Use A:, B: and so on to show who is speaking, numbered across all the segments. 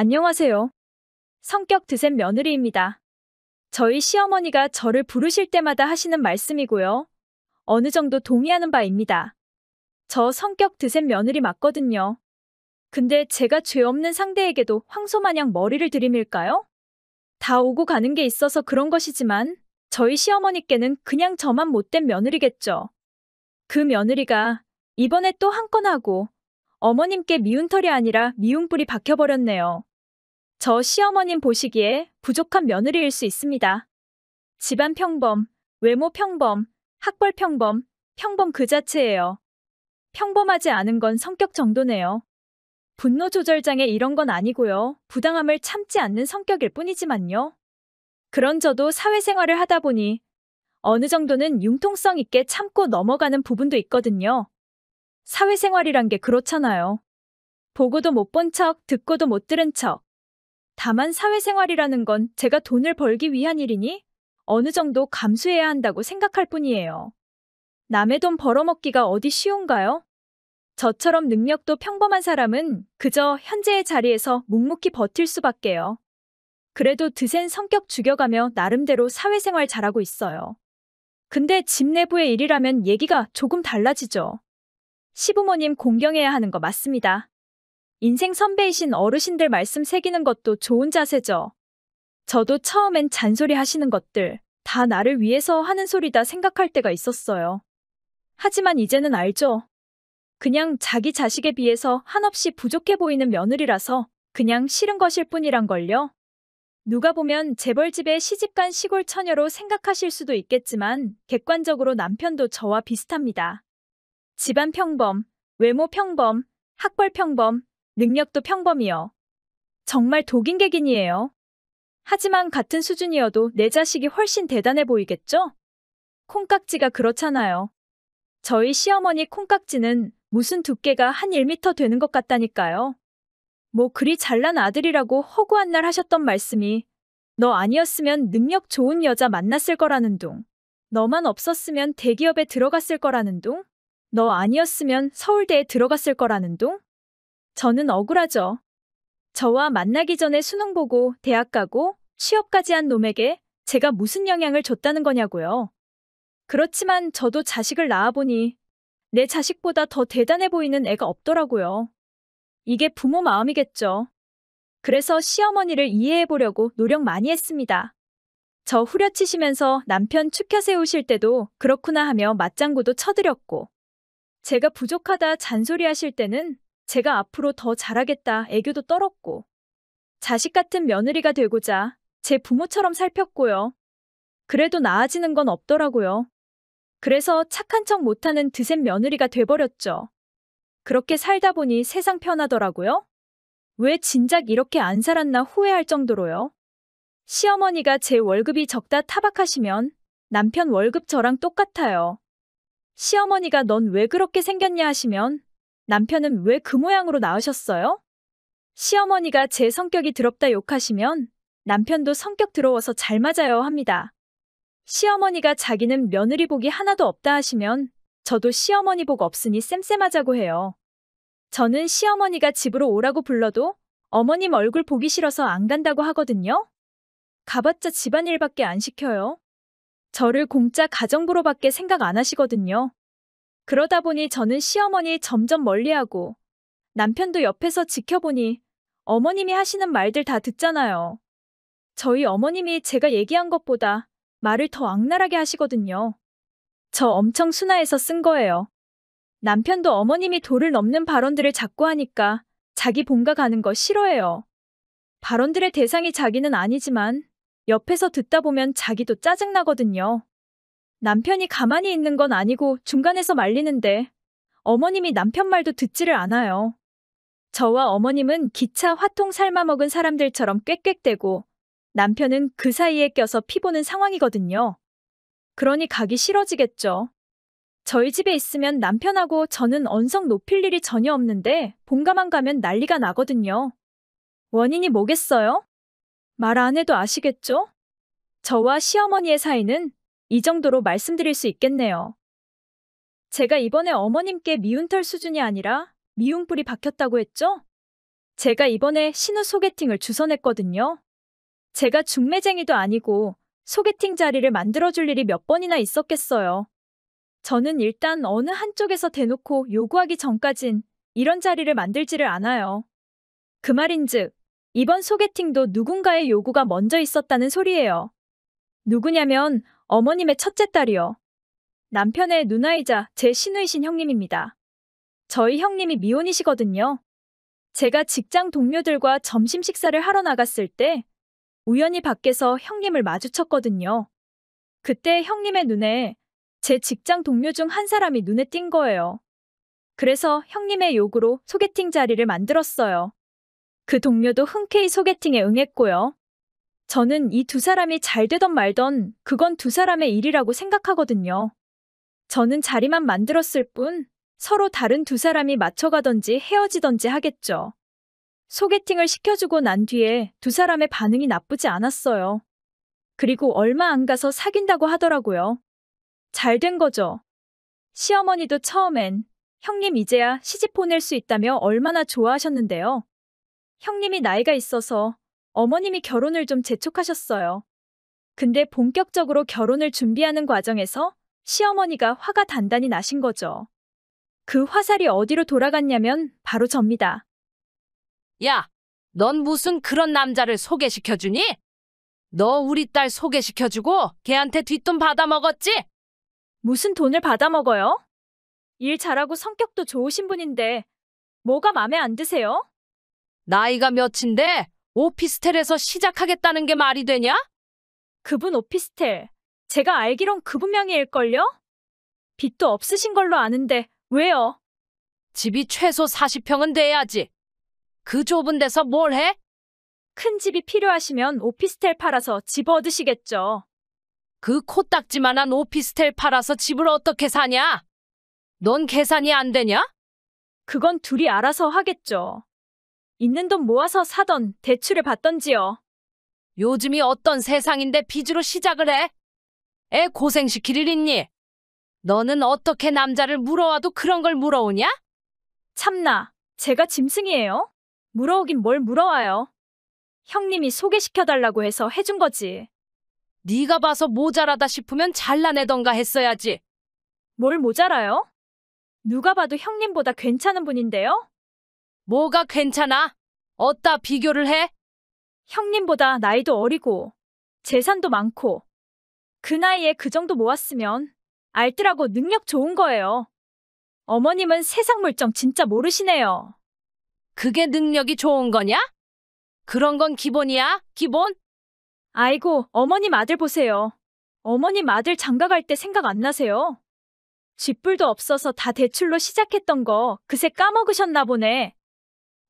A: 안녕하세요. 성격 드센 며느리입니다. 저희 시어머니가 저를 부르실 때마다 하시는 말씀이고요. 어느 정도 동의하는 바입니다. 저 성격 드센 며느리 맞거든요. 근데 제가 죄 없는 상대에게도 황소마냥 머리를 들이밀까요? 다 오고 가는 게 있어서 그런 것이지만 저희 시어머니께는 그냥 저만 못된 며느리겠죠. 그 며느리가 이번에 또 한 건 하고 어머님께 미운 털이 아니라 미운 뿔이 박혀버렸네요. 저 시어머님 보시기에 부족한 며느리일 수 있습니다. 집안 평범, 외모 평범, 학벌 평범, 평범 그 자체예요. 평범하지 않은 건 성격 정도네요. 분노 조절장애 이런 건 아니고요. 부당함을 참지 않는 성격일 뿐이지만요. 그런 저도 사회생활을 하다 보니 어느 정도는 융통성 있게 참고 넘어가는 부분도 있거든요. 사회생활이란 게 그렇잖아요. 보고도 못 본 척, 듣고도 못 들은 척. 다만 사회생활이라는 건 제가 돈을 벌기 위한 일이니 어느 정도 감수해야 한다고 생각할 뿐이에요. 남의 돈 벌어먹기가 어디 쉬운가요? 저처럼 능력도 평범한 사람은 그저 현재의 자리에서 묵묵히 버틸 수밖에요. 그래도 드센 성격 죽여가며 나름대로 사회생활 잘하고 있어요. 근데 집 내부의 일이라면 얘기가 조금 달라지죠. 시부모님 공경해야 하는 거 맞습니다. 인생 선배이신 어르신들 말씀 새기는 것도 좋은 자세죠. 저도 처음엔 잔소리 하시는 것들 다 나를 위해서 하는 소리다 생각할 때가 있었어요. 하지만 이제는 알죠. 그냥 자기 자식에 비해서 한없이 부족해 보이는 며느리라서 그냥 싫은 것일 뿐이란 걸요. 누가 보면 재벌집의 시집간 시골 처녀로 생각하실 수도 있겠지만 객관적으로 남편도 저와 비슷합니다. 집안 평범, 외모 평범, 학벌 평범, 능력도 평범이요. 정말 독인객인이에요. 하지만 같은 수준이어도 내 자식이 훨씬 대단해 보이겠죠? 콩깍지가 그렇잖아요. 저희 시어머니 콩깍지는 무슨 두께가 한 1m 되는 것 같다니까요. 뭐 그리 잘난 아들이라고 허구한 날 하셨던 말씀이 너 아니었으면 능력 좋은 여자 만났을 거라는 둥. 너만 없었으면 대기업에 들어갔을 거라는 둥. 너 아니었으면 서울대에 들어갔을 거라는 둥. 저는 억울하죠. 저와 만나기 전에 수능 보고 대학 가고 취업까지 한 놈에게 제가 무슨 영향을 줬다는 거냐고요. 그렇지만 저도 자식을 낳아보니 내 자식보다 더 대단해 보이는 애가 없더라고요. 이게 부모 마음이겠죠. 그래서 시어머니를 이해해보려고 노력 많이 했습니다. 저 후려치시면서 남편 축혀 세우실 때도 그렇구나 하며 맞장구도 쳐드렸고, 제가 부족하다 잔소리하실 때는 제가 앞으로 더 잘하겠다 애교도 떨었고, 자식 같은 며느리가 되고자 제 부모처럼 살폈고요. 그래도 나아지는 건 없더라고요. 그래서 착한 척 못하는 드센 며느리가 돼버렸죠. 그렇게 살다 보니 세상 편하더라고요. 왜 진작 이렇게 안 살았나 후회할 정도로요. 시어머니가 제 월급이 적다 타박하시면 남편 월급 저랑 똑같아요. 시어머니가 넌 왜 그렇게 생겼냐 하시면 남편은 왜 그 모양으로 낳으셨어요? 시어머니가 제 성격이 더럽다 욕하시면 남편도 성격 더러워서 잘 맞아요 합니다. 시어머니가 자기는 며느리 복이 하나도 없다 하시면 저도 시어머니 복 없으니 쌤쌤하자고 해요. 저는 시어머니가 집으로 오라고 불러도 어머님 얼굴 보기 싫어서 안 간다고 하거든요. 가봤자 집안일밖에 안 시켜요. 저를 공짜 가정부로밖에 생각 안 하시거든요. 그러다 보니 저는 시어머니 점점 멀리하고 남편도 옆에서 지켜보니 어머님이 하시는 말들 다 듣잖아요. 저희 어머님이 제가 얘기한 것보다 말을 더 악랄하게 하시거든요. 저 엄청 순화해서 쓴 거예요. 남편도 어머님이 도를 넘는 발언들을 자꾸 하니까 자기 본가 가는 거 싫어해요. 발언들의 대상이 자기는 아니지만 옆에서 듣다 보면 자기도 짜증나거든요. 남편이 가만히 있는 건 아니고 중간에서 말리는데 어머님이 남편 말도 듣지를 않아요. 저와 어머님은 기차 화통 삶아먹은 사람들처럼 꽥꽥대고 남편은 그 사이에 껴서 피보는 상황이거든요. 그러니 가기 싫어지겠죠. 저희 집에 있으면 남편하고 저는 언성 높일 일이 전혀 없는데 본가만 가면 난리가 나거든요. 원인이 뭐겠어요? 말 안 해도 아시겠죠? 저와 시어머니의 사이는 이 정도로 말씀드릴 수 있겠네요. 제가 이번에 어머님께 미운 털 수준이 아니라 미운 뿔이 박혔다고 했죠? 제가 이번에 신우 소개팅을 주선했거든요. 제가 중매쟁이도 아니고 소개팅 자리를 만들어줄 일이 몇 번이나 있었겠어요. 저는 일단 어느 한쪽에서 대놓고 요구하기 전까진 이런 자리를 만들지를 않아요. 그 말인즉 이번 소개팅도 누군가의 요구가 먼저 있었다는 소리예요. 누구냐면 어머님의 첫째 딸이요. 남편의 누나이자 제 시누이신 형님입니다. 저희 형님이 미혼이시거든요. 제가 직장 동료들과 점심 식사를 하러 나갔을 때 우연히 밖에서 형님을 마주쳤거든요. 그때 형님의 눈에 제 직장 동료 중 한 사람이 눈에 띈 거예요. 그래서 형님의 요구로 소개팅 자리를 만들었어요. 그 동료도 흔쾌히 소개팅에 응했고요. 저는 이 두 사람이 잘 되던 말던 그건 두 사람의 일이라고 생각하거든요. 저는 자리만 만들었을 뿐 서로 다른 두 사람이 맞춰가던지 헤어지던지 하겠죠. 소개팅을 시켜주고 난 뒤에 두 사람의 반응이 나쁘지 않았어요. 그리고 얼마 안 가서 사귄다고 하더라고요. 잘 된 거죠. 시어머니도 처음엔 형님 이제야 시집 보낼 수 있다며 얼마나 좋아하셨는데요. 형님이 나이가 있어서 어머님이 결혼을 좀 재촉하셨어요. 근데 본격적으로 결혼을 준비하는 과정에서 시어머니가 화가 단단히 나신 거죠. 그 화살이 어디로 돌아갔냐면 바로 접니다.
B: 야, 넌 무슨 그런 남자를 소개시켜주니? 너 우리 딸 소개시켜주고 걔한테 뒷돈 받아먹었지?
A: 무슨 돈을 받아먹어요? 일 잘하고 성격도 좋으신 분인데 뭐가 맘에 안 드세요?
B: 나이가 몇인데 오피스텔에서 시작하겠다는 게 말이 되냐?
A: 그분 오피스텔. 제가 알기론 그분 명의일걸요? 빚도 없으신 걸로 아는데 왜요?
B: 집이 최소 40평은 돼야지. 그 좁은 데서 뭘 해?
A: 큰 집이 필요하시면 오피스텔 팔아서 집 얻으시겠죠.
B: 그 코딱지만한 오피스텔 팔아서 집을 어떻게 사냐? 넌 계산이 안 되냐?
A: 그건 둘이 알아서 하겠죠. 있는 돈 모아서 사던 대출을 받던지요.
B: 요즘이 어떤 세상인데 빚으로 시작을 해? 애 고생시킬 일 있니? 너는 어떻게 남자를 물어와도 그런 걸 물어오냐?
A: 참나, 제가 짐승이에요? 물어오긴 뭘 물어와요. 형님이 소개시켜달라고 해서 해준 거지.
B: 네가 봐서 모자라다 싶으면 잘라내던가 했어야지.
A: 뭘 모자라요? 누가 봐도 형님보다 괜찮은 분인데요?
B: 뭐가 괜찮아? 어디다 비교를 해?
A: 형님보다 나이도 어리고 재산도 많고 그 나이에 그 정도 모았으면 알뜰하고 능력 좋은 거예요. 어머님은 세상 물정 진짜 모르시네요.
B: 그게 능력이 좋은 거냐? 그런 건 기본이야, 기본?
A: 아이고, 어머님 아들 보세요. 어머님 아들 장가갈 때 생각 안 나세요? 쥐뿔도 없어서 다 대출로 시작했던 거 그새 까먹으셨나 보네.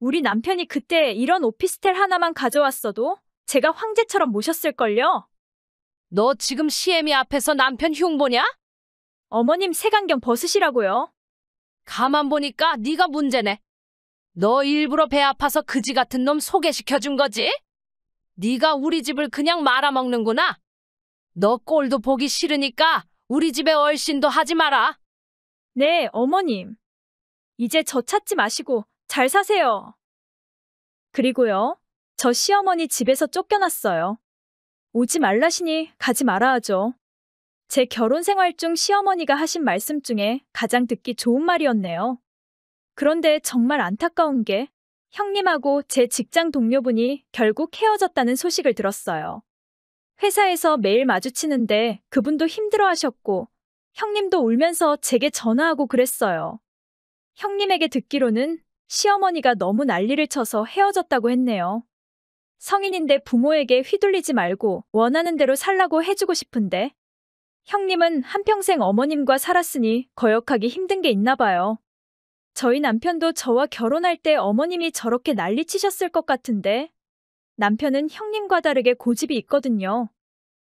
A: 우리 남편이 그때 이런 오피스텔 하나만 가져왔어도 제가 황제처럼 모셨을걸요?
B: 너 지금 시애미 앞에서 남편 흉보냐?
A: 어머님 색안경 벗으시라고요.
B: 가만 보니까 네가 문제네. 너 일부러 배 아파서 그지 같은 놈 소개시켜준 거지? 네가 우리 집을 그냥 말아먹는구나. 너 꼴도 보기 싫으니까 우리 집에 얼씬도 하지 마라.
A: 네, 어머님. 이제 저 찾지 마시고 잘 사세요. 그리고요, 저 시어머니 집에서 쫓겨났어요. 오지 말라시니 가지 말아 하죠. 제 결혼 생활 중 시어머니가 하신 말씀 중에 가장 듣기 좋은 말이었네요. 그런데 정말 안타까운 게 형님하고 제 직장 동료분이 결국 헤어졌다는 소식을 들었어요. 회사에서 매일 마주치는데 그분도 힘들어하셨고 형님도 울면서 제게 전화하고 그랬어요. 형님에게 듣기로는 시어머니가 너무 난리를 쳐서 헤어졌다고 했네요. 성인인데 부모에게 휘둘리지 말고 원하는 대로 살라고 해주고 싶은데 형님은 한평생 어머님과 살았으니 거역하기 힘든 게 있나 봐요. 저희 남편도 저와 결혼할 때 어머님이 저렇게 난리치셨을 것 같은데 남편은 형님과 다르게 고집이 있거든요.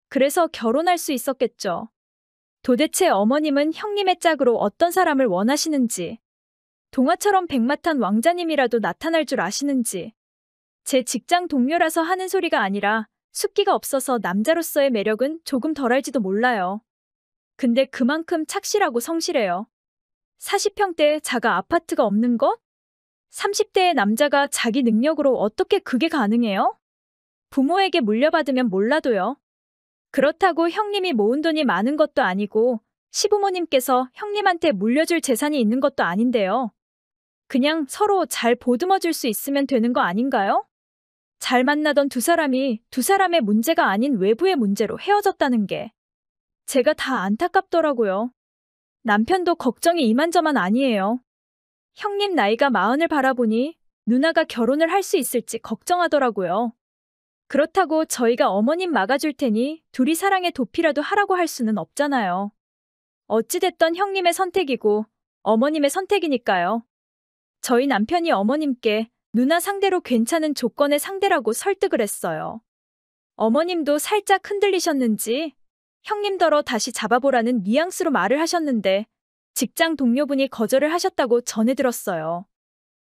A: 그래서 결혼할 수 있었겠죠. 도대체 어머님은 형님의 짝으로 어떤 사람을 원하시는지, 동화처럼 백마탄 왕자님이라도 나타날 줄 아시는지, 제 직장 동료라서 하는 소리가 아니라 숫기가 없어서 남자로서의 매력은 조금 덜할지도 몰라요. 근데 그만큼 착실하고 성실해요. 40평대 자가 아파트가 없는 것? 30대의 남자가 자기 능력으로 어떻게 그게 가능해요? 부모에게 물려받으면 몰라도요. 그렇다고 형님이 모은 돈이 많은 것도 아니고 시부모님께서 형님한테 물려줄 재산이 있는 것도 아닌데요. 그냥 서로 잘 보듬어 줄 수 있으면 되는 거 아닌가요? 잘 만나던 두 사람의 문제가 아닌 외부의 문제로 헤어졌다는 게 제가 다 안타깝더라고요. 남편도 걱정이 이만저만 아니에요. 형님 나이가 40을 바라보니 누나가 결혼을 할 수 있을지 걱정하더라고요. 그렇다고 저희가 어머님 막아줄 테니 둘이 사랑의 도피라도 하라고 할 수는 없잖아요. 어찌됐던 형님의 선택이고 어머님의 선택이니까요. 저희 남편이 어머님께 누나 상대로 괜찮은 조건의 상대라고 설득을 했어요. 어머님도 살짝 흔들리셨는지 형님더러 다시 잡아보라는 뉘앙스로 말을 하셨는데 직장 동료분이 거절을 하셨다고 전해 들었어요.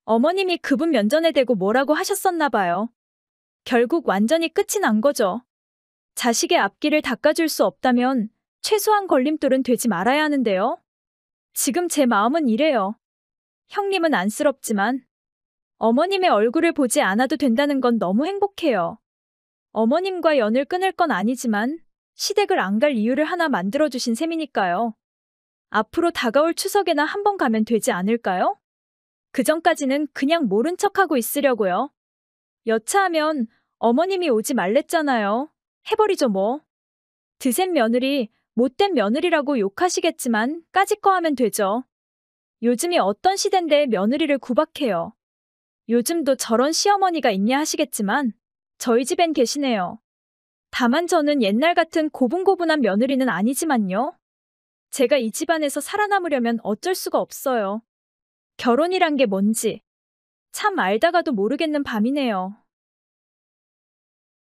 A: 어머님이 그분 면전에 대고 뭐라고 하셨었나 봐요. 결국 완전히 끝이 난 거죠. 자식의 앞길을 닦아줄 수 없다면 최소한 걸림돌은 되지 말아야 하는데요. 지금 제 마음은 이래요. 형님은 안쓰럽지만 어머님의 얼굴을 보지 않아도 된다는 건 너무 행복해요. 어머님과 연을 끊을 건 아니지만 시댁을 안 갈 이유를 하나 만들어주신 셈이니까요. 앞으로 다가올 추석에나 한번 가면 되지 않을까요? 그전까지는 그냥 모른 척하고 있으려고요. 여차하면 어머님이 오지 말랬잖아요. 해버리죠 뭐. 드센 며느리, 못된 며느리라고 욕하시겠지만 까짓 거 하면 되죠. 요즘이 어떤 시댄데 며느리를 구박해요. 요즘도 저런 시어머니가 있냐 하시겠지만 저희 집엔 계시네요. 다만 저는 옛날 같은 고분고분한 며느리는 아니지만요. 제가 이 집안에서 살아남으려면 어쩔 수가 없어요. 결혼이란 게 뭔지 참 알다가도 모르겠는 밤이네요.